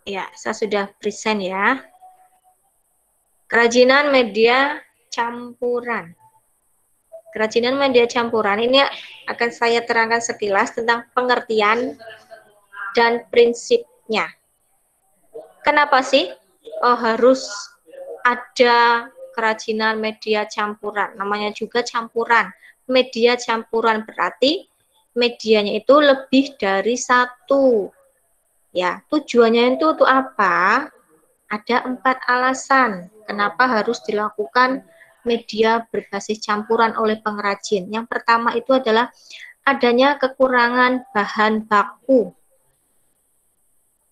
Ya, saya sudah present ya. Kerajinan media campuran. Kerajinan media campuran ini akan saya terangkan sekilas tentang pengertian dan prinsipnya. Kenapa sih harus ada kerajinan media campuran? Namanya juga campuran. Media campuran berarti medianya itu lebih dari satu. Ya, tujuannya itu untuk apa? Ada 4 alasan kenapa harus dilakukan media berbasis campuran oleh pengrajin. Yang pertama itu adalah adanya kekurangan bahan baku.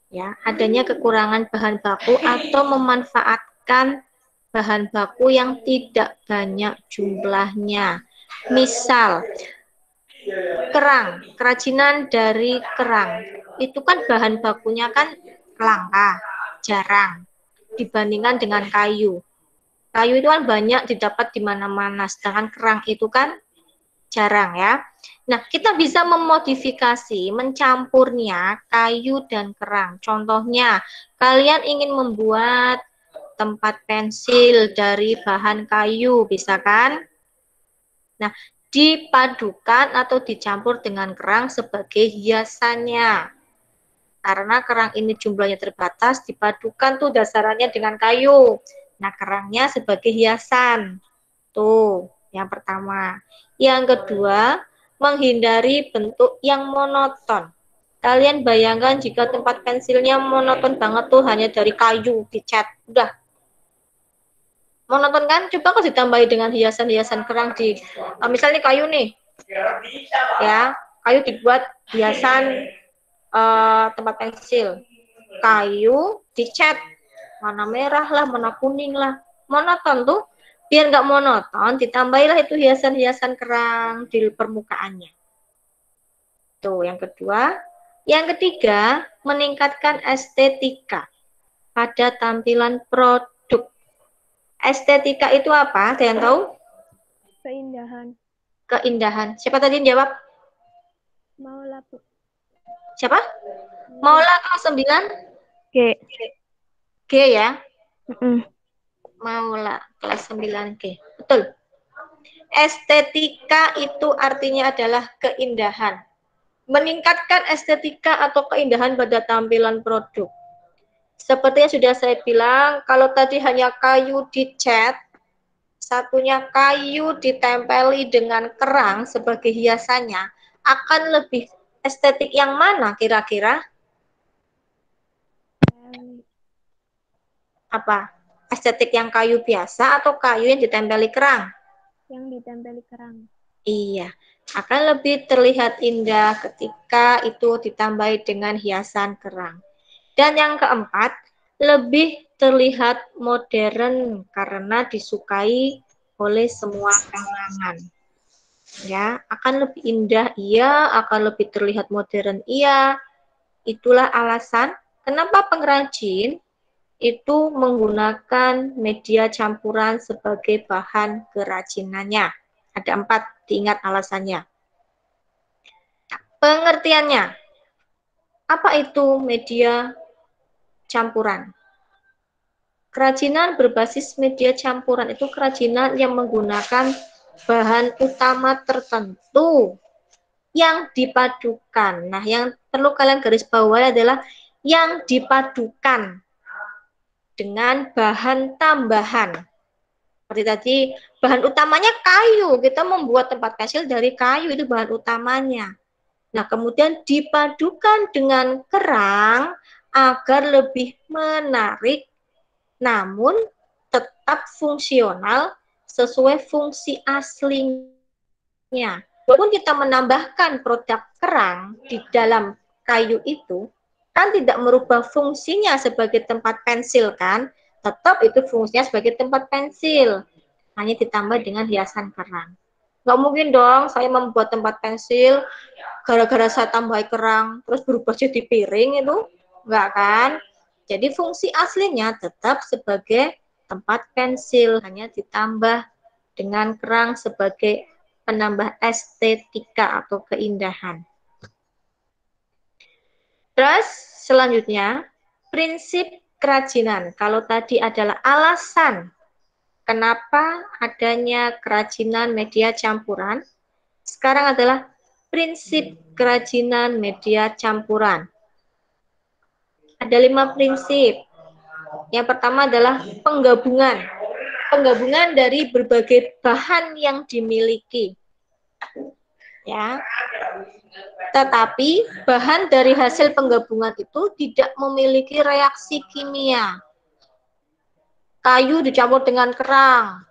Ya, adanya kekurangan bahan baku atau memanfaatkan bahan baku yang tidak banyak jumlahnya. Misal, kerang, kerajinan dari kerang. Itu kan bahan bakunya kan langka, jarang dibandingkan dengan kayu. Kayu itu kan banyak didapat di mana-mana, sedangkan kerang itu kan jarang ya. Nah, kita bisa memodifikasi, mencampurnya kayu dan kerang. Contohnya, kalian ingin membuat tempat pensil dari bahan kayu, bisa kan? Nah, dipadukan atau dicampur dengan kerang sebagai hiasannya. Karena kerang ini jumlahnya terbatas, dipadukan tuh dasarannya dengan kayu. Nah, kerangnya sebagai hiasan. Tuh, yang pertama. Yang kedua, menghindari bentuk yang monoton. Kalian bayangkan jika tempat pensilnya monoton banget tuh, hanya dari kayu dicat. Udah. Monoton kan? Coba kalau ditambahi dengan hiasan-hiasan kerang di misalnya kayu nih. Ya, kayu dibuat hiasan tempat pensil. Kayu dicat warna merah lah, warna kuning lah, monoton tuh. Biar nggak monoton, ditambahilah itu hiasan-hiasan kerang di permukaannya. Tuh, yang kedua. Yang ketiga, meningkatkan estetika pada tampilan produk. Estetika itu apa? Ada yang tahu? Keindahan. Keindahan. Siapa tadi yang jawab? Maula, Bu. Siapa? Maula kelas 9? G. G ya? Mm. Maula kelas 9G. Betul. Estetika itu artinya adalah keindahan. Meningkatkan estetika atau keindahan pada tampilan produk. Seperti yang sudah saya bilang, kalau tadi hanya kayu dicat, satunya kayu ditempeli dengan kerang sebagai hiasannya, akan lebih estetik yang mana kira-kira? Apa? Estetik yang kayu biasa atau kayu yang ditempeli kerang? Yang ditempeli kerang. Iya, akan lebih terlihat indah ketika itu ditambahi dengan hiasan kerang. Dan yang keempat, lebih terlihat modern karena disukai oleh semua kalangan. Ya, akan lebih indah, iya, akan lebih terlihat modern, iya. Itulah alasan kenapa pengrajin itu menggunakan media campuran sebagai bahan kerajinannya. Ada 4, diingat alasannya. Pengertiannya, apa itu media campuran? Kerajinan berbasis media campuran itu kerajinan yang menggunakan bahan utama tertentu yang dipadukan. Nah, yang perlu kalian garis bawahi adalah yang dipadukan dengan bahan tambahan. Seperti tadi, bahan utamanya kayu. Kita membuat tempat pensil dari kayu, itu bahan utamanya. Nah, kemudian dipadukan dengan kerang agar lebih menarik, namun tetap fungsional sesuai fungsi aslinya. Walaupun kita menambahkan produk kerang di dalam kayu itu, kan tidak merubah fungsinya sebagai tempat pensil kan, tetap itu fungsinya sebagai tempat pensil, hanya ditambah dengan hiasan kerang. Nggak mungkin dong saya membuat tempat pensil, gara-gara saya tambah kerang, terus berubah jadi piring itu, nggak kan? Jadi fungsi aslinya tetap sebagai tempat pensil, hanya ditambah dengan kerang sebagai penambah estetika atau keindahan. Terus selanjutnya, prinsip kerajinan. Kalau tadi adalah alasan kenapa adanya kerajinan media campuran, sekarang adalah prinsip kerajinan media campuran. Ada 5 prinsip. Yang pertama adalah penggabungan. Penggabungan dari berbagai bahan yang dimiliki. Ya. Tetapi bahan dari hasil penggabungan itu tidak memiliki reaksi kimia. Kayu dicampur dengan kerang,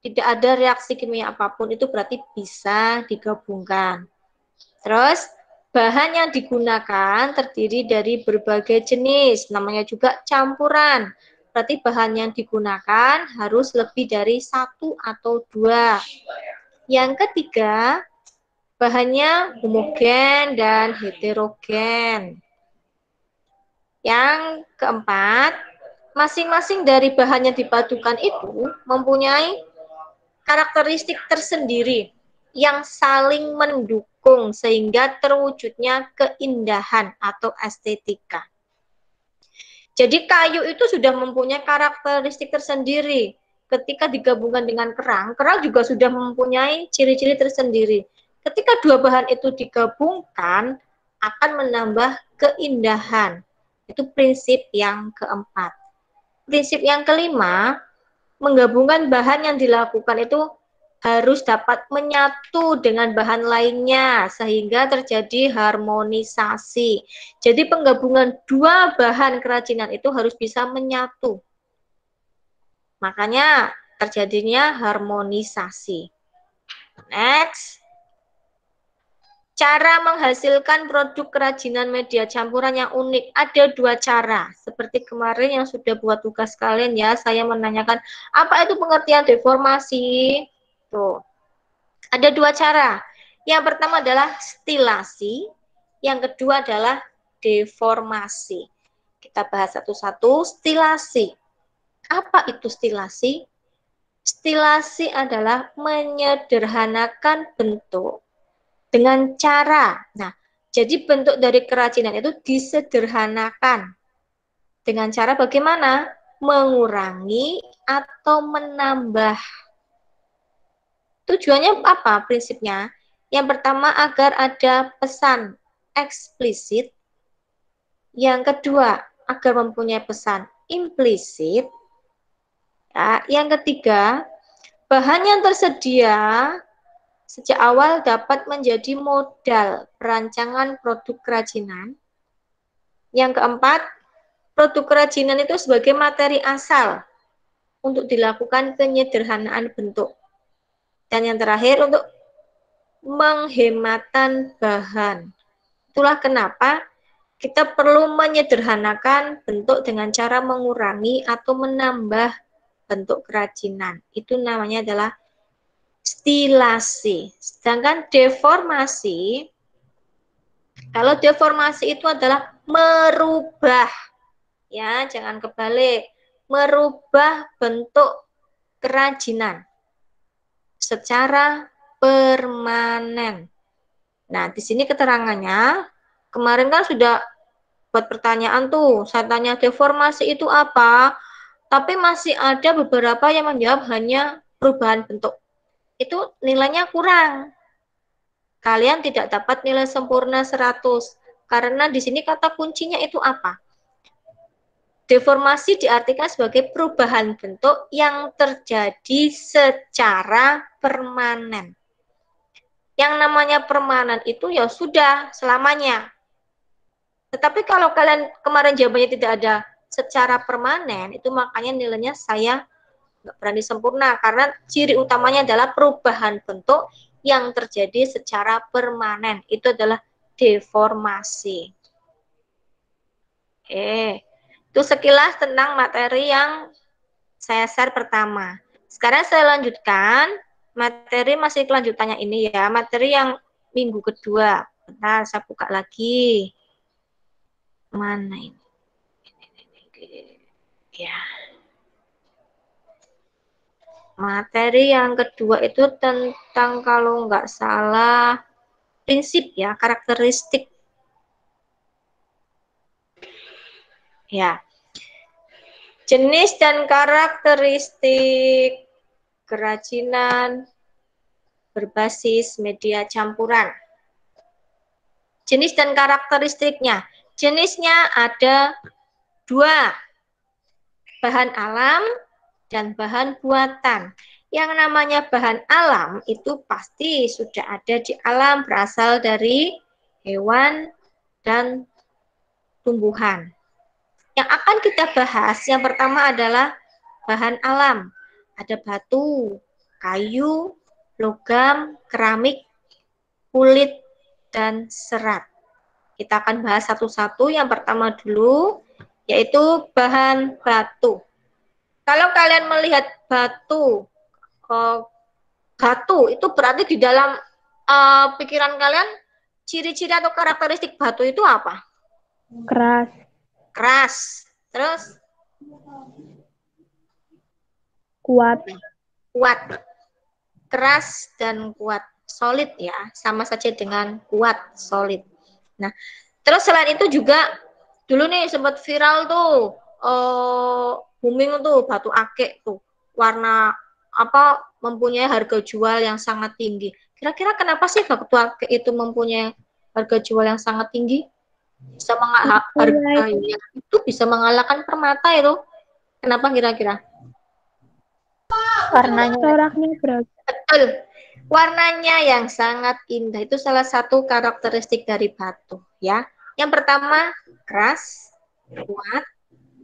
tidak ada reaksi kimia apapun, itu berarti bisa digabungkan. Terus bahan yang digunakan terdiri dari berbagai jenis, namanya juga campuran. Berarti bahan yang digunakan harus lebih dari 1 atau 2. Yang ketiga, bahannya homogen dan heterogen. Yang keempat, masing-masing dari bahan yang dipadukan itu mempunyai karakteristik tersendiri yang saling mendukung sehingga terwujudnya keindahan atau estetika. Jadi kayu itu sudah mempunyai karakteristik tersendiri. Ketika digabungkan dengan kerang, kerang juga sudah mempunyai ciri-ciri tersendiri. Ketika dua bahan itu digabungkan, akan menambah keindahan. Itu prinsip yang keempat. Prinsip yang kelima, menggabungkan bahan yang dilakukan itu harus dapat menyatu dengan bahan lainnya sehingga terjadi harmonisasi. Jadi penggabungan dua bahan kerajinan itu harus bisa menyatu. Makanya terjadinya harmonisasi. Next. Cara menghasilkan produk kerajinan media campuran yang unik. Ada 2 cara. Seperti kemarin yang sudah buat tugas kalian ya, saya menanyakan apa itu pengertian deformasi. Tuh. Ada 2 cara. Yang pertama adalah stilasi, yang kedua adalah deformasi. Kita bahas satu-satu. Stilasi. Apa itu stilasi? Stilasi adalah menyederhanakan bentuk dengan cara, nah, jadi bentuk dari kerajinan itu disederhanakan. Dengan cara bagaimana? Mengurangi atau menambah. Tujuannya apa prinsipnya? Yang pertama agar ada pesan eksplisit. Yang kedua, agar mempunyai pesan implisit. Ya, yang ketiga, bahan yang tersedia sejak awal dapat menjadi modal perancangan produk kerajinan. Yang keempat, produk kerajinan itu sebagai materi asal untuk dilakukan penyederhanaan bentuk. Dan yang terakhir, untuk penghematan bahan. Itulah kenapa kita perlu menyederhanakan bentuk dengan cara mengurangi atau menambah bentuk kerajinan. Itu namanya adalah stilasi. Sedangkan deformasi, kalau deformasi itu adalah merubah, ya jangan kebalik, merubah bentuk kerajinan secara permanen. Nah, di sini keterangannya, kemarin kan sudah buat pertanyaan tuh, saya tanya deformasi itu apa, tapi masih ada beberapa yang menjawab hanya perubahan bentuk. Itu nilainya kurang. Kalian tidak dapat nilai sempurna 100. Karena di sini kata kuncinya itu apa? Deformasi diartikan sebagai perubahan bentuk yang terjadi secara permanen. Yang namanya permanen itu ya sudah selamanya. Tetapi kalau kalian kemarin jawabannya tidak ada secara permanen, itu makanya nilainya saya nggak berani sempurna, karena ciri utamanya adalah perubahan bentuk yang terjadi secara permanen. Itu adalah deformasi. Itu sekilas tentang materi yang saya share pertama. Sekarang saya lanjutkan materi masih kelanjutannya ini ya, materi yang minggu kedua. Bentar, saya buka lagi. Mana ini? Ya. Materi yang kedua itu tentang kalau nggak salah prinsip ya, karakteristik. Ya. Jenis dan karakteristik kerajinan berbasis media campuran. Jenis dan karakteristiknya. Jenisnya ada 2. Bahan alam dan bahan buatan. Yang namanya bahan alam itu pasti sudah ada di alam, berasal dari hewan dan tumbuhan. Yang akan kita bahas yang pertama adalah bahan alam. Ada batu, kayu, logam, keramik, kulit, dan serat. Kita akan bahas satu-satu. Yang pertama dulu, yaitu bahan batu. Kalau kalian melihat batu, itu berarti di dalam pikiran kalian, ciri-ciri atau karakteristik batu itu apa? Keras. Keras. Terus? Kuat. Kuat. Keras dan kuat. Solid ya, sama saja dengan kuat, solid. Nah, terus selain itu juga dulu nih sempat viral tuh, booming tuh batu akik tuh, warna apa, mempunyai harga jual yang sangat tinggi. Kira-kira kenapa sih batu akik itu mempunyai harga jual yang sangat tinggi? Bisa harganya itu bisa mengalahkan permata itu. Kenapa kira-kira? Warnanya. Coraknya beragam. Betul. Warnanya yang sangat indah itu salah satu karakteristik dari batu ya. Yang pertama keras, kuat,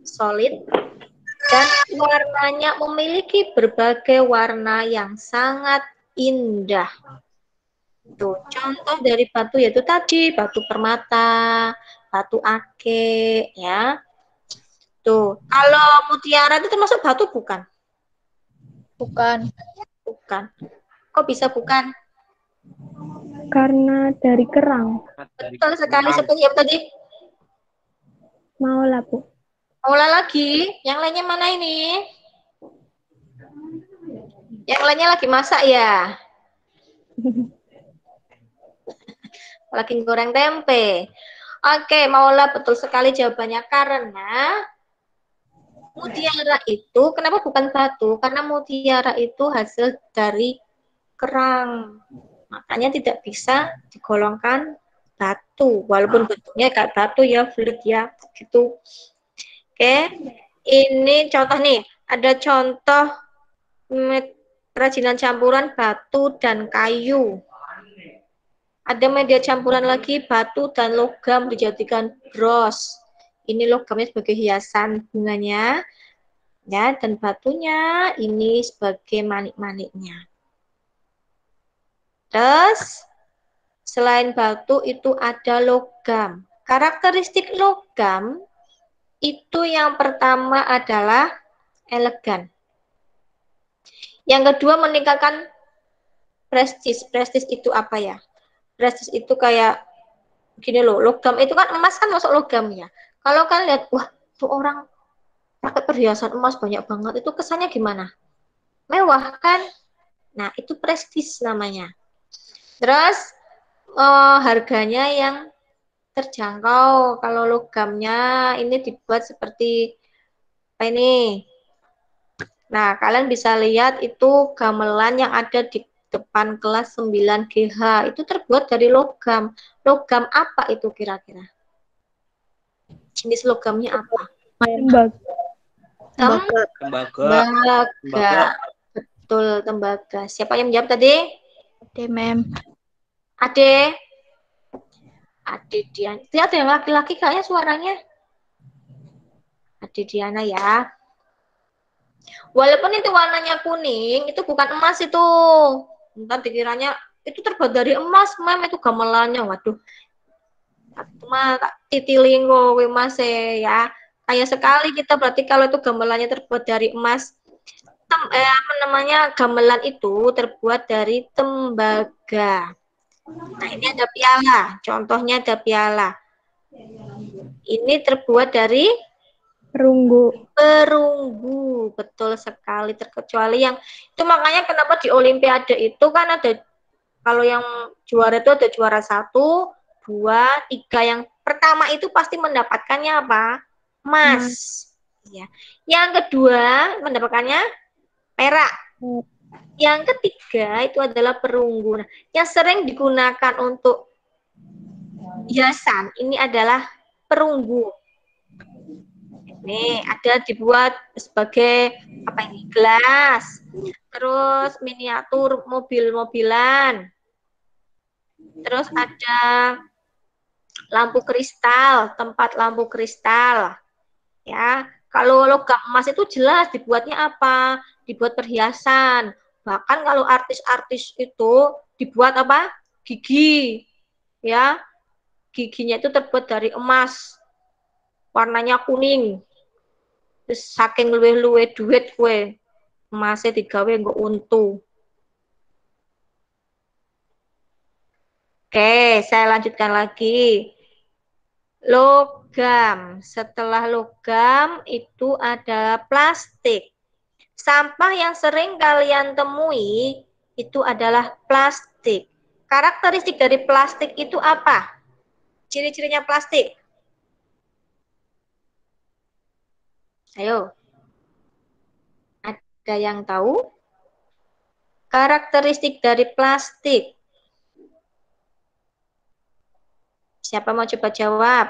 solid, dan warnanya memiliki berbagai warna yang sangat indah. Tuh, contoh dari batu yaitu tadi batu permata, batu akik ya. Tuh, kalau mutiara itu termasuk batu bukan? Bukan. Bukan. Kok bisa bukan? Karena dari kerang. Betul sekali, seperti apa tadi? Mau lah, Bu. Ulang lagi, yang lainnya mana ini? Yang lainnya lagi masak ya? Lagi goreng tempe. Oke, Maula betul sekali jawabannya, karena mutiara itu, kenapa bukan batu? Karena mutiara itu hasil dari kerang. Makanya tidak bisa digolongkan batu. Walaupun bentuknya kayak batu ya, bulat ya, gitu. Oke, ini contoh nih. Ada contoh kerajinan campuran batu dan kayu. Ada media campuran lagi, batu dan logam dijadikan bros. Ini logamnya sebagai hiasan bunganya, ya, dan batunya ini sebagai manik-maniknya. Terus, selain batu itu ada logam. Karakteristik logam itu yang pertama adalah elegan. Yang kedua meningkatkan prestis. Prestis itu apa ya? Prestis itu kayak gini loh, logam itu kan, emas kan masuk logam ya. Kalau kalian lihat, wah tuh orang pakai perhiasan emas banyak banget, itu kesannya gimana? Mewah kan? Nah itu prestis namanya. Terus harganya yang terjangkau. Kalau logamnya ini dibuat seperti apa ini? Nah kalian bisa lihat itu gamelan yang ada di depan kelas 9 GH itu terbuat dari logam. Logam apa itu kira-kira? Jenis logamnya apa? Tembaga. Tembaga. Betul, tembaga. Siapa yang menjawab tadi? Ade, Mem. Ade. Ade Diana. Itu ada yang laki-laki kayaknya suaranya. Ade Diana ya. Walaupun itu warnanya kuning, itu bukan emas itu. Entah dikiranya itu terbuat dari emas, Mem, itu gamelannya. Waduh. Cuma titilingo Mas ya. Kayak sekali kita berarti kalau itu gamelannya terbuat dari emas. Apa namanya, gamelan itu terbuat dari tembaga. Nah, ini ada piala. Contohnya ada piala. Ini terbuat dari Perunggu. Perunggu, betul sekali. Terkecuali yang itu, makanya kenapa di Olimpiade itu kan ada, kalau yang juara itu ada juara 1, 2, 3. Yang pertama itu pasti mendapatkannya apa? Emas. Ya. Yang kedua mendapatkannya perak. Yang ketiga itu adalah perunggu. Nah, yang sering digunakan untuk hiasan ini adalah perunggu. Ini ada dibuat sebagai apa ini? Gelas. Terus miniatur mobil-mobilan. Terus ada lampu kristal, tempat lampu kristal. Ya, kalau logam emas itu jelas dibuatnya apa? Dibuat perhiasan. Bahkan kalau artis-artis itu dibuat apa? Gigi. Ya, giginya itu terbuat dari emas. Warnanya kuning. Terus saking luwe-luwe duit kue, emasnya digawe nggo untu. Oke, saya lanjutkan lagi. Logam. Setelah logam itu ada plastik. Sampah yang sering kalian temui itu adalah plastik. Karakteristik dari plastik itu apa? Ciri-cirinya plastik. Ayo. Ada yang tahu? Karakteristik dari plastik. Siapa mau coba jawab?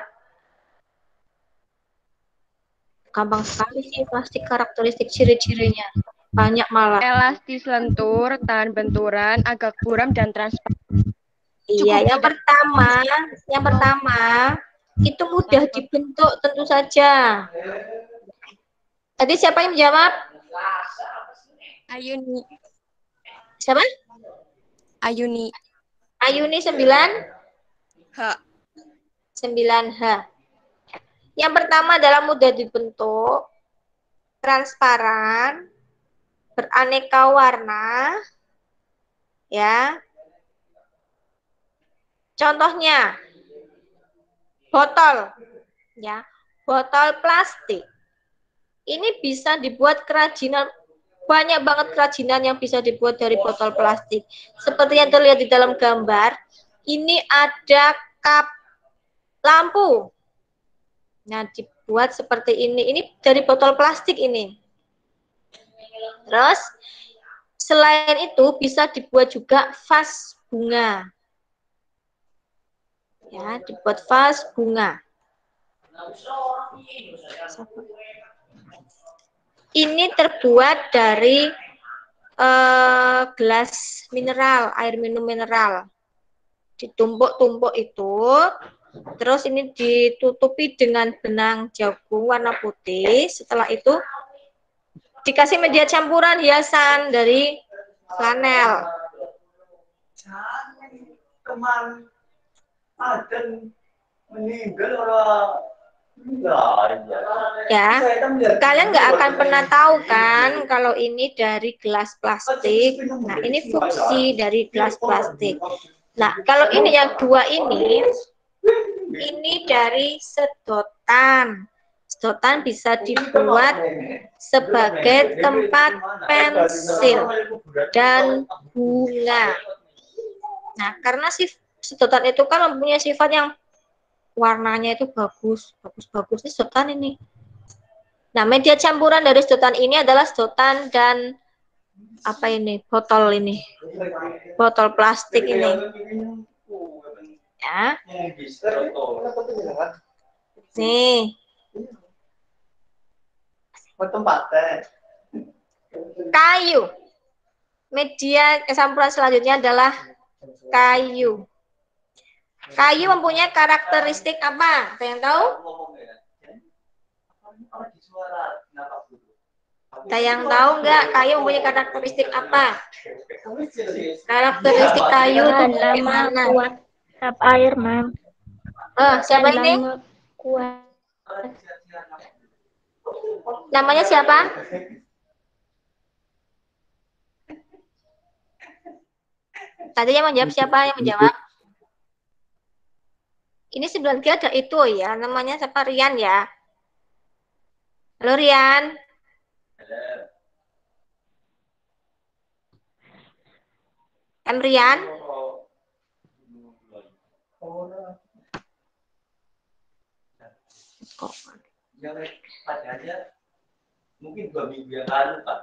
Gampang sekali sih plastik, karakteristik ciri-cirinya. Banyak malah. Elastis, lentur, tahan benturan, agak buram dan transparan. Iya, yang pertama itu mudah dibentuk tentu saja. Tadi siapa yang menjawab? Ayuni. Siapa? Ayuni. Ayuni 9? H. 9H. Yang pertama adalah mudah dibentuk, transparan, beraneka warna, ya. Contohnya, botol, ya, botol plastik. Ini bisa dibuat kerajinan, banyak banget kerajinan yang bisa dibuat dari botol plastik. Seperti yang terlihat di dalam gambar, ini ada kap lampu. Nah, dibuat seperti ini. Ini dari botol plastik ini. Terus, selain itu bisa dibuat juga vas bunga. Ya, dibuat vas bunga. Ini terbuat dari gelas mineral, air minum mineral. Ditumpuk-tumpuk itu, terus ini ditutupi dengan benang jagung warna putih. Setelah itu dikasih media campuran hiasan dari flanel. Teman ada meninggal orang. Ya, kalian nggak akan pernah tahu kan kalau ini dari gelas plastik. Nah, ini fungsi dari gelas plastik. Nah, kalau ini yang dua ini dari sedotan. Sedotan bisa dibuat sebagai tempat pensil dan bunga. Nah, karena sedotan itu kan mempunyai sifat yang warnanya itu bagus ini sedotan ini. Nah, media campuran dari sedotan ini adalah sedotan dan apa ini? Botol ini. Botol plastik ini. Ya. Nih. Kayu. Media campuran selanjutnya adalah kayu. Kayu mempunyai karakteristik apa? Ada yang tahu? Ada yang tahu nggak kayu mempunyai karakteristik apa? Karakteristik kayu itu bagaimana? Kuat tap air, Mam. Siapa ini? Kuat. Namanya siapa? Tadi yang menjawab siapa yang menjawab? Ini 9G ada itu ya, namanya siapa? Rian ya. Halo Rian. Kan Rian? Kok Yang padanya mungkin 2 minggu yang lalu, Pak.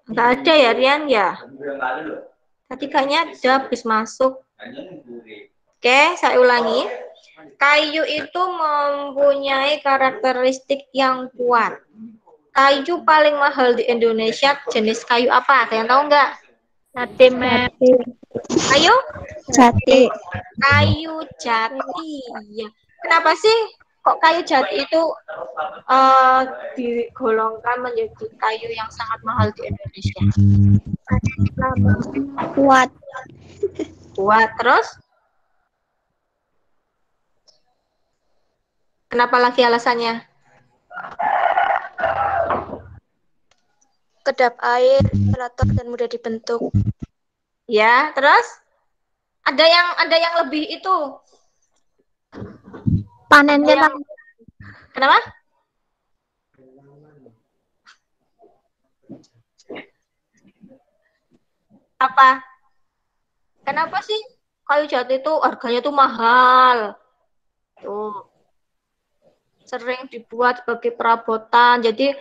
nggak ada ya Rian ya? 2 minggu yang lalu loh. Tadi kayaknya ada habis masuk. Hanya nungguin. Oke, saya ulangi. Kayu itu mempunyai karakteristik yang kuat. Kayu paling mahal di Indonesia jenis kayu apa? Ada yang tahu nggak? Sate, Mem. Kayu? Sate. Kayu jati. Ya. Kenapa sih kok kayu jati itu digolongkan menjadi kayu yang sangat mahal di Indonesia? Kuat. Kuat. Terus? Kenapa lagi alasannya? Kedap air, teratur dan mudah dibentuk. Ya, terus? Ada yang lebih itu. Panennya Ada yang... Kenapa? Apa? Kenapa sih kayu jati itu harganya tuh mahal? Tuh. Sering dibuat sebagai perabotan. Jadi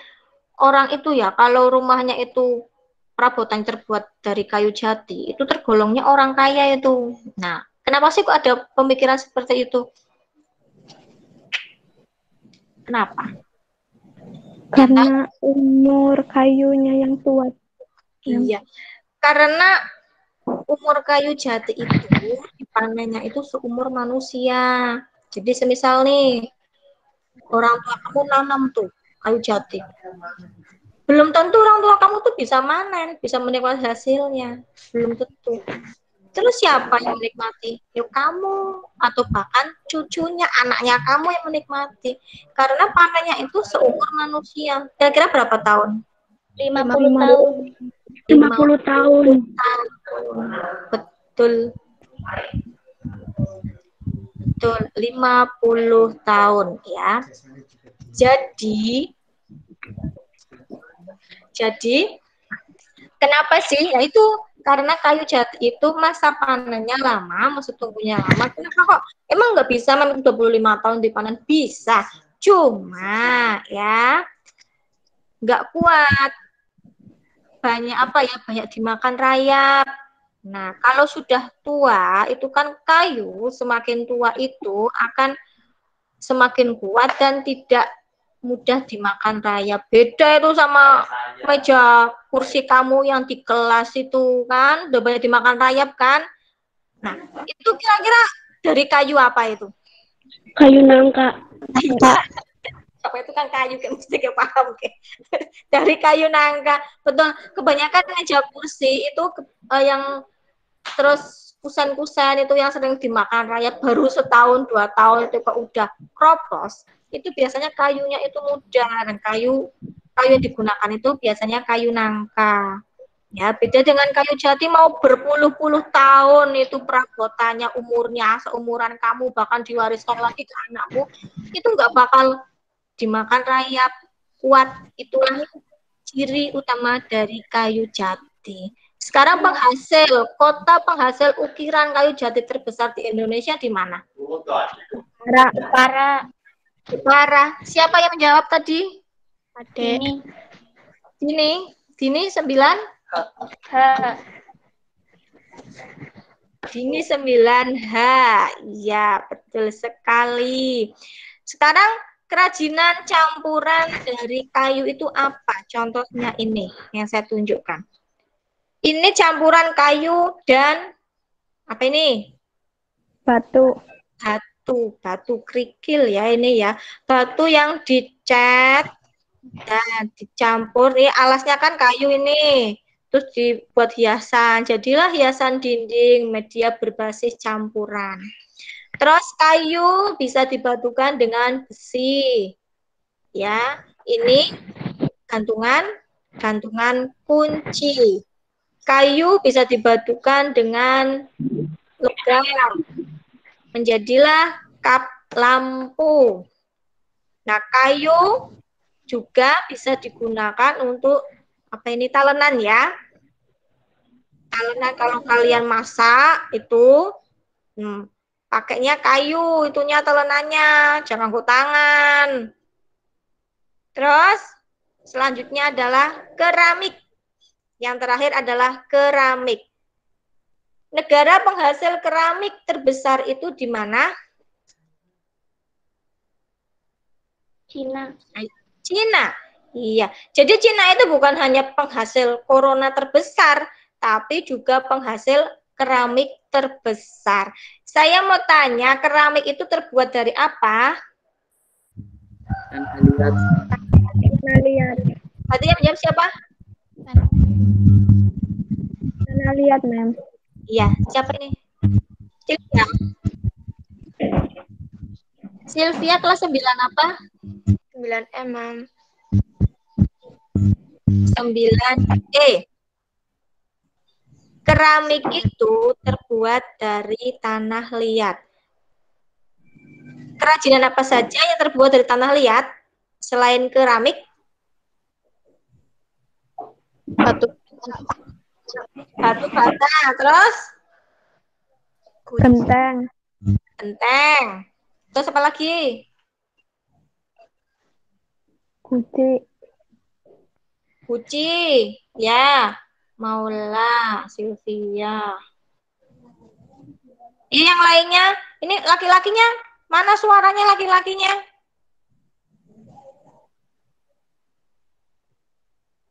orang itu ya kalau rumahnya itu perabotan terbuat dari kayu jati, itu tergolongnya orang kaya itu. Nah, kenapa sih kok ada pemikiran seperti itu? Kenapa? Karena umur kayunya yang tua. Iya, karena umur kayu jati itu dipanennya itu seumur manusia. Jadi semisal nih orang tua kamu nanam tuh kayu jati, belum tentu orang tua kamu tuh bisa manen, bisa menikmati hasilnya, belum tentu. Terus siapa yang menikmati? Yuk kamu, atau bahkan cucunya, anaknya kamu yang menikmati. Karena panennya itu seumur manusia. Kira-kira berapa tahun? 50 tahun. 50 tahun. Betul. Betul, 50 tahun ya. Jadi kenapa sih? Ya itu karena kayu jati itu masa panennya lama, masa tunggunya lama. Kenapa kok emang nggak bisa memang 25 tahun dipanen? Bisa. Cuma ya nggak kuat. Banyak apa ya? Banyak dimakan rayap. Nah, kalau sudah tua, itu kan kayu semakin tua itu akan semakin kuat dan tidak mudah dimakan rayap. Beda itu sama meja kursi kamu yang di kelas itu kan, udah banyak dimakan rayap kan. Nah, itu kira-kira dari kayu apa itu? Kayu nangka. Apa itu kan kayu, kayak mesti kayak paham kayak. Dari kayu nangka. Betul, kebanyakan meja kursi itu yang terus kusen-kusen itu yang sering dimakan rayap baru setahun 2 tahun itu kok udah kropos, itu biasanya kayunya itu muda dan kayu yang digunakan itu biasanya kayu nangka. Ya, beda dengan kayu jati mau berpuluh-puluh tahun itu perabotannya, umurnya seumuran kamu, bahkan diwariskan lagi ke anakmu, itu nggak bakal dimakan rayap, kuat. Itulah ciri utama dari kayu jati. Sekarang kota penghasil ukiran kayu jati terbesar di Indonesia di mana? Jepara. Siapa yang menjawab tadi? Adek. Dini 9? Dini 9H. Ya, betul sekali. Sekarang kerajinan campuran dari kayu itu apa? Contohnya ini yang saya tunjukkan. Ini campuran kayu dan apa ini? Batu. Batu kerikil ya ini ya. Batu yang dicat dan dicampur. Ini alasnya kan kayu ini. Terus dibuat hiasan. Jadilah hiasan dinding media berbasis campuran. Terus kayu bisa dibatukan dengan besi. Ya, ini gantungan kunci. Kayu bisa dibatukan dengan logam. Menjadilah kap lampu. Nah, kayu juga bisa digunakan untuk apa ini talenan ya. Talenan kalau kalian masak itu pakainya kayu, itunya telenannya, jangan nganggo tangan. Terus selanjutnya adalah keramik. Yang terakhir adalah keramik. Negara penghasil keramik terbesar itu di mana? Cina. Cina. Iya. Jadi Cina itu bukan hanya penghasil corona terbesar, tapi juga penghasil keramik terbesar. Saya mau tanya, keramik itu terbuat dari apa? Tanah liat. Tadi yang menjawab siapa? Tanah liat, Mem. Iya, siapa ini? Sylvia. Sylvia kelas 9 apa? 9E, Mam. 9E. Keramik itu terbuat dari tanah liat. Kerajinan apa saja yang terbuat dari tanah liat selain keramik? Batu bata, terus Genteng. genteng. Terus apa lagi? Guci. Ya. Maula, Sylvia. Ini yang lainnya, ini laki-lakinya, mana suaranya laki-lakinya?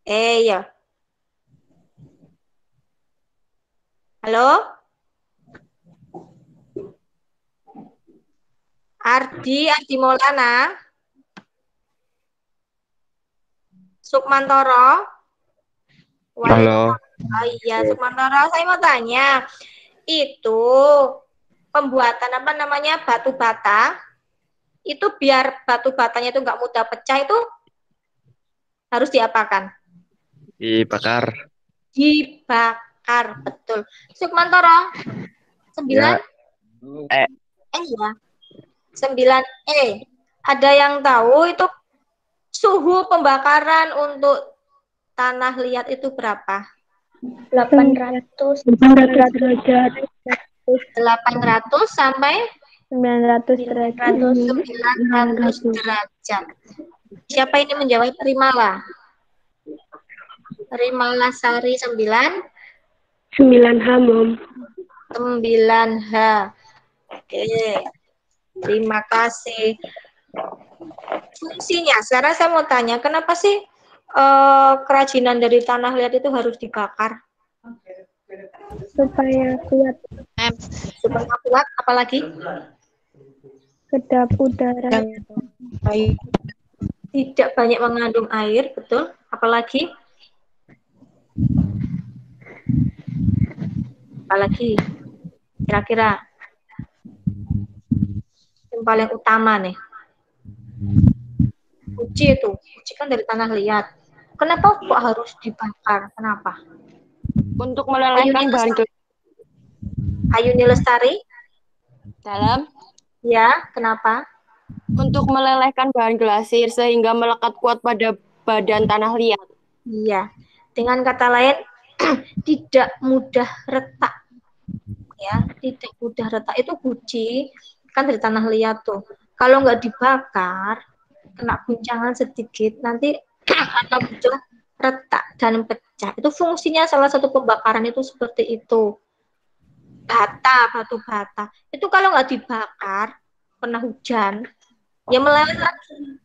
Ya. Halo? Ardi Maulana. Sukmantoro. Halo. Oh iya, Sukmantoro, saya mau tanya. Itu pembuatan apa namanya batu bata, itu biar batu batanya itu nggak mudah pecah itu harus diapakan? Dibakar. Dibakar, betul. Sukmantoro, 9? Ya. Ya. 9E. Ada yang tahu itu suhu pembakaran untuk tanah liat itu berapa? 800 derajat. 800 sampai 900 derajat. 900 derajat. Siapa ini menjawab? Rimala Sari 9H, Mom. 9H. Oke. Terima kasih. Fungsinya, sekarang saya mau tanya, kenapa sih kerajinan dari tanah liat itu harus dibakar? Supaya kuat. Supaya kuat, apalagi? Kedap udara. Tidak banyak mengandung air, betul. Apalagi? Apalagi? Kira-kira yang paling utama nih. Guci kan dari tanah liat. Kenapa kok harus dibakar? Kenapa? Untuk melelehkan bahan Ayuni Lestari? dalam. Ya, kenapa? Untuk melelehkan bahan glasir sehingga melekat kuat pada badan tanah liat. Iya. Dengan kata lain, tidak mudah retak. Ya, tidak mudah retak. Itu guci kan dari tanah liat tuh. Kalau nggak dibakar, kena guncangan sedikit, nanti akan mudah retak dan pecah. Itu fungsinya salah satu pembakaran itu seperti itu. Batu bata. Itu kalau nggak dibakar, kena hujan, ya meleleh lagi.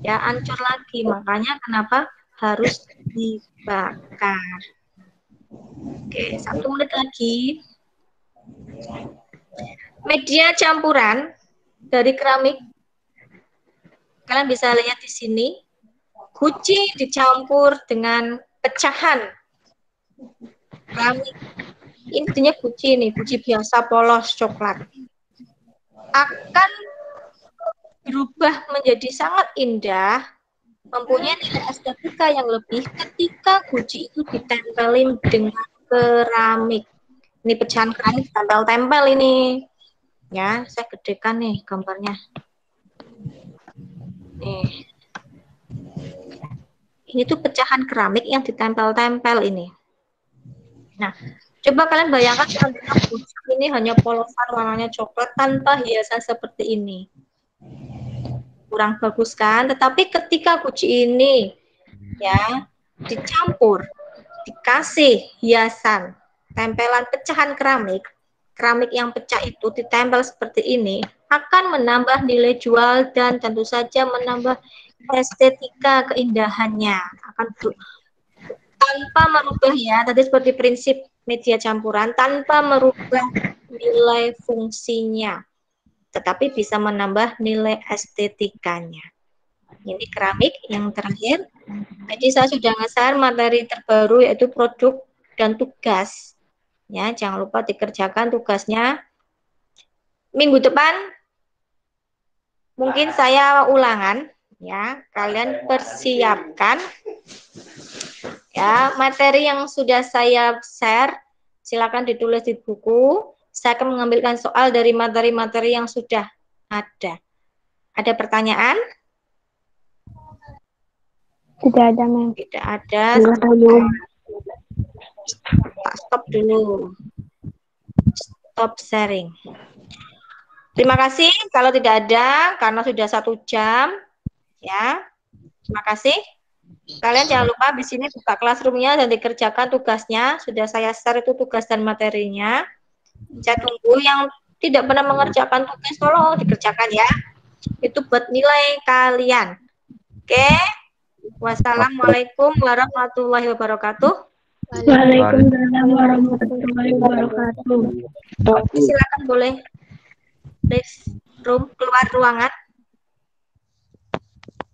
Ya, hancur lagi. Makanya kenapa harus dibakar. Oke, 1 menit lagi. Media campuran dari keramik. Kalian bisa lihat di sini. Guci dicampur dengan pecahan keramik. Intinya guci nih, guci biasa polos coklat. Akan berubah menjadi sangat indah, mempunyai nilai estetika yang lebih ketika guci itu ditempelin dengan keramik. Ini pecahan keramik tempel-tempel ini. Ya, saya gedekan nih gambarnya. Nih. Ini tuh pecahan keramik yang ditempel-tempel ini. Nah, coba kalian bayangkan ini hanya polosan warnanya coklat tanpa hiasan seperti ini. Kurang bagus kan? Tetapi ketika guci ini ya dicampur, dikasih hiasan, tempelan pecahan keramik, keramik yang pecah itu ditempel seperti ini, akan menambah nilai jual dan tentu saja menambah estetika keindahannya. Akan tanpa merubah ya, tadi seperti prinsip media campuran, tanpa merubah nilai fungsinya, tetapi bisa menambah nilai estetikanya. Ini keramik yang terakhir. Jadi saya sudah nge-share materi terbaru yaitu produk dan tugas. Ya, jangan lupa dikerjakan tugasnya. Minggu depan mungkin saya ulangan ya, kalian persiapkan ya materi yang sudah saya share, silakan ditulis di buku. Saya akan mengambilkan soal dari materi-materi yang sudah ada. Ada pertanyaan? Tidak ada, Mem. Tidak ada. Stop dulu. Stop sharing. Terima kasih. Kalau tidak ada, karena sudah 1 jam, ya. Terima kasih. Kalian jangan lupa di sini buka classroom-nya dan dikerjakan tugasnya. Sudah saya share itu tugas dan materinya. Saya tunggu yang tidak pernah mengerjakan tugas, tolong dikerjakan ya. Itu buat nilai kalian. Oke. Wassalamualaikum warahmatullahi wabarakatuh. Waalaikumsalam warahmatullahi wabarakatuh. Silakan boleh leave room, keluar ruangan.